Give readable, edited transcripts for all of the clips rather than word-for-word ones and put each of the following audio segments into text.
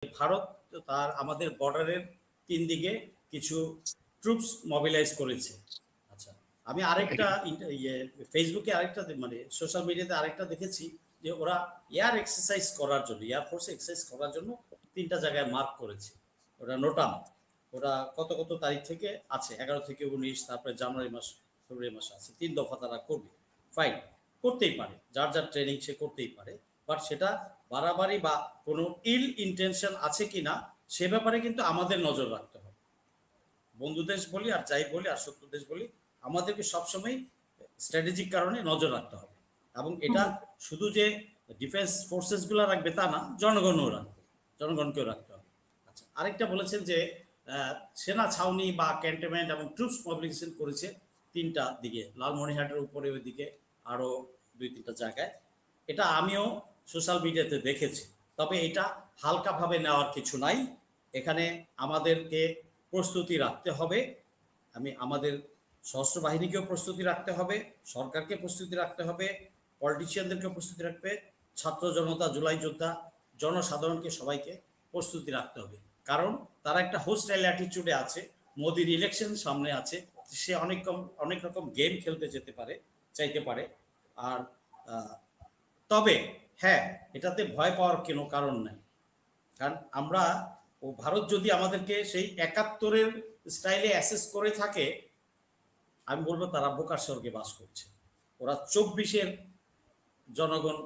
ভারত তার আমাদের বর্ডারের 3 দিকে কিছু ট্রুপস মোবিলাইজ করেছে। আচ্ছা, আমি আরেকটা ফেসবুকে আরেকটা মানে সোশ্যাল মিডিয়াতে আরেকটা দেখেছি যে ওরা এয়ার এক্সারসাইজ করার জন্য, এয়ার ফোর্স এক্সারসাইজ করার জন্য 3টা জায়গায় মার্ক করেছে। ওরা নোটাম, ওরা কত কত তারিখ থেকে আছে, 11 থেকে 19, তারপরে জানুয়ারি মাস, ফেব্রুয়ারি মাস আছে, 3 দফা তারা করবে। ফাইন, করতেই পারে, যার যার ট্রেনিং সে করতেই পারে, বাট সেটা বাড়াবাড়ি বা কোনো ইল ইন্টেনশন আছে কিনা সে ব্যাপারে কিন্তু আমাদের নজর রাখতে হবে। বন্ধু দেশ বলি আর যাই বলি আর শত্রু দেশ বলি, আমাদেরকে সবসময় স্ট্র্যাটেজিক কারণে নজর রাখতে হবে। এবং এটা শুধু যে ডিফেন্স ফোর্সেসগুলো রাখবে তা না, জনগণও রাখবে, জনগণকেও রাখতে হবে। আচ্ছা, আরেকটা বলেছেন যে সেনা ছাউনি বা ক্যান্টনমেন্ট এবং ট্রুপস মোবিলাইজেশন করেছে 3টা দিকে, লালমনিরহাটের উপরে ওইদিকে আরও 2-3টা জায়গায়। এটা আমিও সোশ্যাল মিডিয়াতে দেখেছি। তবে এটা হালকাভাবে নেওয়ার কিছু নাই, এখানে আমাদেরকে প্রস্তুতি রাখতে হবে। আমাদের সশস্ত্র বাহিনীকেও প্রস্তুতি রাখতে হবে, সরকারকে প্রস্তুতি রাখতে হবে, পলিটিশিয়ানদেরকেও প্রস্তুতি রাখবে, ছাত্র জনতা, জুলাই যোদ্ধা, জনসাধারণকে সবাইকে প্রস্তুতি রাখতে হবে। কারণ তারা একটা হোস্টাইল অ্যাটিটিউডে আছে, মোদির ইলেকশন সামনে আছে, সে অনেক রকম গেম খেলতে যেতে পারে, চাইতে পারে। আর তবে হ্যাঁ, এটাতে ভয় পাওয়ার কোনো কারণ নাই। কারণ আমরা ভারত যদি আমাদেরকে সেই 71-এর স্টাইলে অ্যাসেস করে থাকে, আমি বলবো তারা বোকার স্বর্গে বাস করছে। ওরা 24-এর জনগণ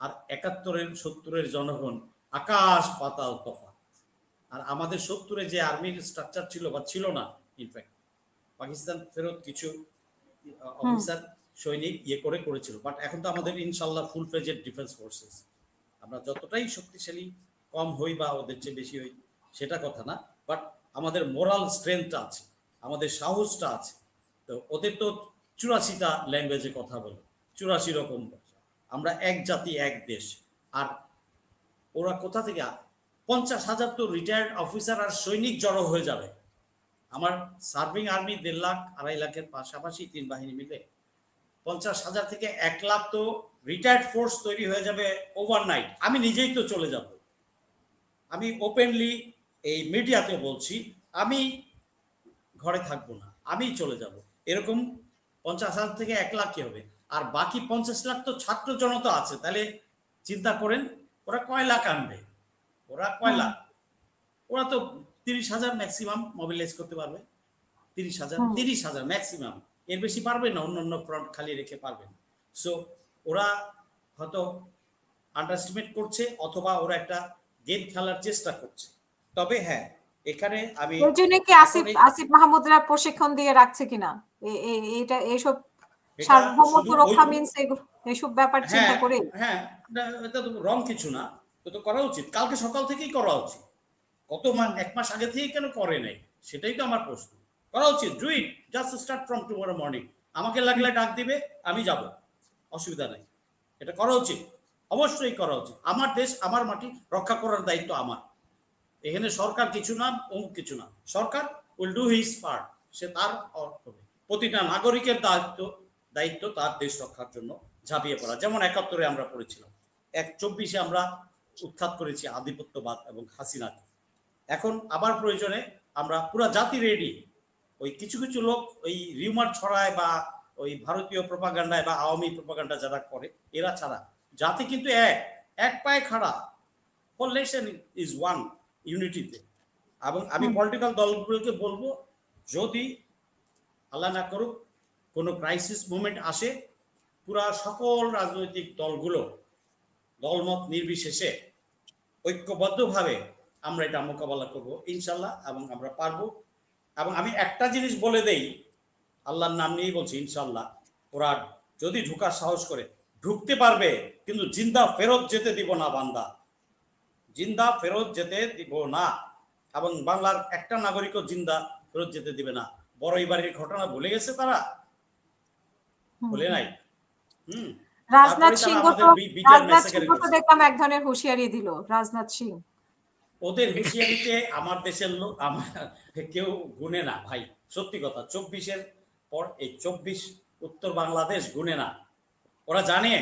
আর 71-এর 70-এর জনগণ আকাশ পাতাল তফাৎ। আর আমাদের 70-এ যে আর্মির স্ট্রাকচার ছিল বা ছিল না, ইনফ্যাক্ট পাকিস্তান ফেরত কিছু অফিসার সৈনিক করেছিল, বাট এখন তো আমাদের ইনশাল্লাহ ফুল ফ্লেজেড ডিফেন্স ফোর্সেস। আমরা যতটাই শক্তিশালী কম হই বা ওদের চেয়ে বেশি হই সেটা কথা না, বাট আমাদের মোরাল স্ট্রেংথটা আছে, আমাদের সাহসটা আছে। তো ওদের তো 84টা ল্যাঙ্গুয়েজে কথা বলে, 84 রকম ভাষা। আমরা এক জাতি এক দেশ। আর ওরা কোথা থেকে 50,000 তো রিটায়ার্ড অফিসার আর সৈনিক জড়ো হয়ে যাবে। আমার সার্ভিং আর্মি 1.5 লাখ 2.5 লাখের পাশাপাশি 3 বাহিনী মিলে 50,000 থেকে 1 লাখ তো রিটায়ার্ড ফোর্স তৈরি হয়ে যাবে ওভারনাইট। আমি নিজেই তো চলে যাব, আমি ওপেনলি এই মিডিয়াতে বলছি, আমি ঘরে থাকবো না, আমি চলে যাব। এরকম 50,000 থেকে 1 লাখ কি হবে? আর বাকি 50 লাখ তো ছাত্র জনতা আছে। তাহলে চিন্তা করেন ওরা কয় লাখ আনবে, ওরা কয় লাখ? ওরা তো 30,000 ম্যাক্সিমাম মোবিলাইজ করতে পারবে। 30,000 ম্যাক্সিমাম, এর বেশি পারবে না, অন্য ফ্রন্ট খালি রেখে পারবে না। সো ওরা হয়তো আন্ডারস্টিমেট করছে অথবা ওরা একটা গেম খেলার চেষ্টা করছে। তবে হ্যাঁ, এখানে আমি কি আসিফ মাহমুদরা প্রশিক্ষণ দিয়ে রাখছে কিনা, এটা এইসব সার্বভৌমত্ব রক্ষা মিন্স এইসব ব্যাপার চিন্তা করে, হ্যাঁ, এটা তো রং কিছু না, তো করা উচিত। কালকে সকাল থেকেই করা উচিত, কত 1 মাস আগে থেকে কেন করে নাই সেটাই তো আমার প্রশ্ন। করা উচিত, do it, just start from tomorrow morning. আমাকে লাগলে ডাক দিবে, আমি যাব, অসুবিধা নাই। এটা করা উচিত, অবশ্যই করা উচিত। আমার দেশ আমার মাটি রক্ষা করার দায়িত্ব আমার। এখানে সরকার কিছু না, অমুক কিছু না, সরকার উইল ডু হিজ পার্ট, সে তার করবে। প্রতিটা নাগরিকের দায়িত্ব তার দেশ রক্ষার জন্য ঝাঁপিয়ে পড়া। যেমন 71-এ আমরা পড়েছিলাম, 24-এ আমরা উৎখাত করেছি আধিপত্যবাদ এবং হাসিনাকে। এখন আবার প্রয়োজনে আমরা পুরা জাতি রেডি। ওই কিছু কিছু লোক ওই রিউমার ছড়ায় বা ওই ভারতীয় প্রোপাগান্ডায় বা আওয়ামী প্রোপাগান্ডা যারা করে, এরা ছাড়া জাতি কিন্তু এক পায়ে খাড়া। হোল নেশন ইজ ওয়ান, ইউনিটিতে। এবং আমি পলিটিক্যাল দলগুলোকে বলবো, যদি আল্লাহ না করুক কোনো ক্রাইসিস মুভমেন্ট আসে, পুরা সকল রাজনৈতিক দলগুলো দলমত নির্বিশেষে ঐক্যবদ্ধভাবে আমরা এটা মোকাবেলা করব ইনশাল্লাহ, এবং আমরা পারবো। এবং আমি একটা জিনিস বলে দেই, আল্লাহর নাম নিয়েই বলছি, ইনশাল্লাহ ওরা যদি ঢুকার সাহস করে ঢুকতে পারবে, কিন্তু জিন্দা ফেরত যেতে দিব না বান্দা, জিন্দা ফেরত যেতে দিব না। এবং বাংলার একটা নাগরিকও জিন্দা ফেরত যেতে দিবে না। বড়ই বাড়ির ঘটনা ভুলে গেছে তারা, ভুলে নাই। রাজনাথ সিং দেখলাম এক ধরনের হুঁশিয়ারি দিল রাজনাথ সিং। ওদের হুঁশিয়ারিতে আমার দেশের লোক আমার কেউ গুনে না ভাই, সত্যি কথা। 24-এর পর এই 24 উত্তর বাংলাদেশ গুনে না। ওরা জানে,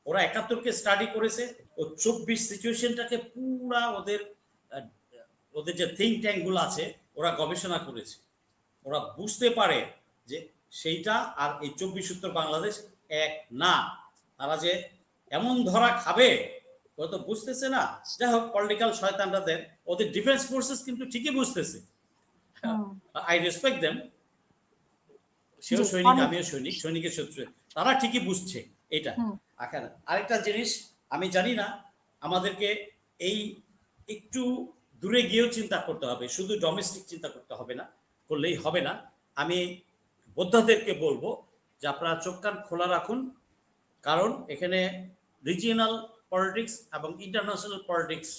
ওরা 71-কে স্টাডি করেছে, ও 24 সিচুয়েশনটাকে পুরা ওদের ওদের যে থিঙ্ক ট্যাঙ্কগুলো আছে ওরা গবেষণা করেছে, ওরা বুঝতে পারে যে সেইটা আর এই 24 উত্তর বাংলাদেশ এক না। তারা যে এমন ধরা খাবে ও তো বুঝতেছে না। যাই হোক, পলিটিক্যাল শয়তানরাদের ওদের ডিফেন্স ফোর্সেস কিন্তু ঠিকই বুঝতেছে। আই রেসপেক্ট দেম, সেও সৈনিক আমিও সৈনিক, সৈনিকের শত্রু, তারা ঠিকই বুঝছে এটা। আরেকটা জিনিস আমি জানি না, আমাদেরকে এই একটু দূরে গিয়েও চিন্তা করতে হবে, শুধু ডোমেস্টিক চিন্তা করতে হবে না, করলেই হবে না। আমি বোদ্ধাদেরকে বলবো যে আপনারা চোখ কান খোলা রাখুন, কারণ এখানে রিজিয়নাল পলিটিক্স এবং ইন্টারন্যাশনাল পলিটিক্স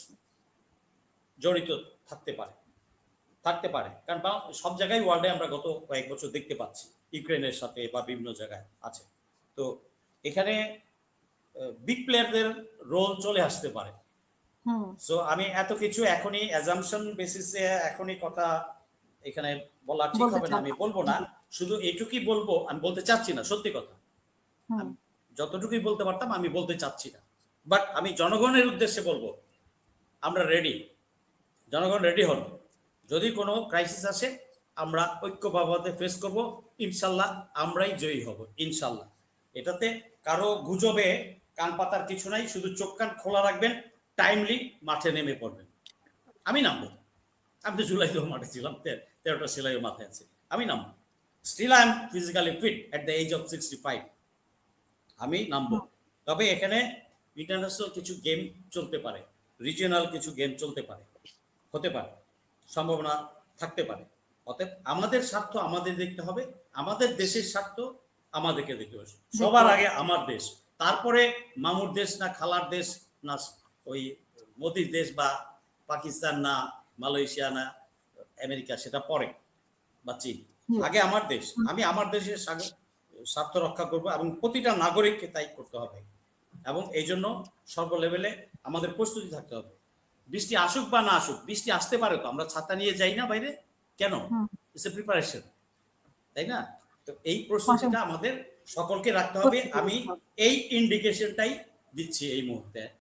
জড়িত থাকতে পারে, কারণ সব জায়গায় ওয়ার্ল্ডে আমরা গত কয়েক বছর দেখতে পাচ্ছি, ইউক্রেনের সাথে বা বিভিন্ন জায়গায় আছে। তো এখানে বিগ প্লেয়ারদের রোল চলে আসতে পারে। সো আমি এত কিছু এখনই অ্যাজাম্পশন বেসিসে এখনই কথা এখানে বলা ঠিক হবে না, আমি বলবো না। শুধু এইটুকুই বলবো, আমি বলতে চাচ্ছি না, সত্যি কথা, যতটুকুই বলতে পারতাম আমি বলতে চাচ্ছি না। বাট আমি জনগণের উদ্দেশ্যে বলবো, আমরা রেডি, জনগণ রেডি হন। যদি কোনো ক্রাইসিস আসে আমরা ঐক্যভাবে ফেস করব, ইনশাল্লাহ আমরাই জয়ী হব, ইনশাল্লাহ। এটাতে কারো গুজবে কান পাতার কিছু নাই, শুধু চোখ কান খোলা রাখবেন, টাইমলি মাঠে নেমে পড়বেন। আমি নামবো, আমি তো জুলাইতেও মাঠে ছিলাম, 13টা সেলাইও মাথায় আছে, আমি নামবো। Still I am physically fit at the age of 65, আমি নামবো। তবে এখানে ইন্টারন্যাশনাল কিছু গেম চলতে পারে, রিজিয়নাল কিছু গেম চলতে পারে, হতে পারে, সম্ভাবনা থাকতে পারে। অতএব আমাদের স্বার্থ আমাদের দেখতে হবে, আমাদের দেশের স্বার্থ আমাদেরকে দেখতে হবে সবার আগে, আমার দেশ, তারপরে মামুর দেশ না খালার দেশ না ওই মোদির দেশ বা পাকিস্তান না মালয়েশিয়া না আমেরিকা, সেটা পরে, বা চীন। আগে আমার দেশ, আমি আমার দেশের স্বার্থ রক্ষা করব এবং প্রতিটা নাগরিককে তাই করতে হবে। এবং এই জন্য সর্ব লেভেলে আমাদের প্রস্তুতি থাকতে হবে। বৃষ্টি আসুক বা না আসুক, বৃষ্টি আসতে পারে, তো আমরা ছাতা নিয়ে যাই না বাইরে, কেন? ইটস এ প্রিপারেশন, তাই না? তো এই প্রস্তুতিটা আমাদের সকলকে রাখতে হবে। আমি এই ইন্ডিকেশনটাই দিচ্ছি এই মুহূর্তে।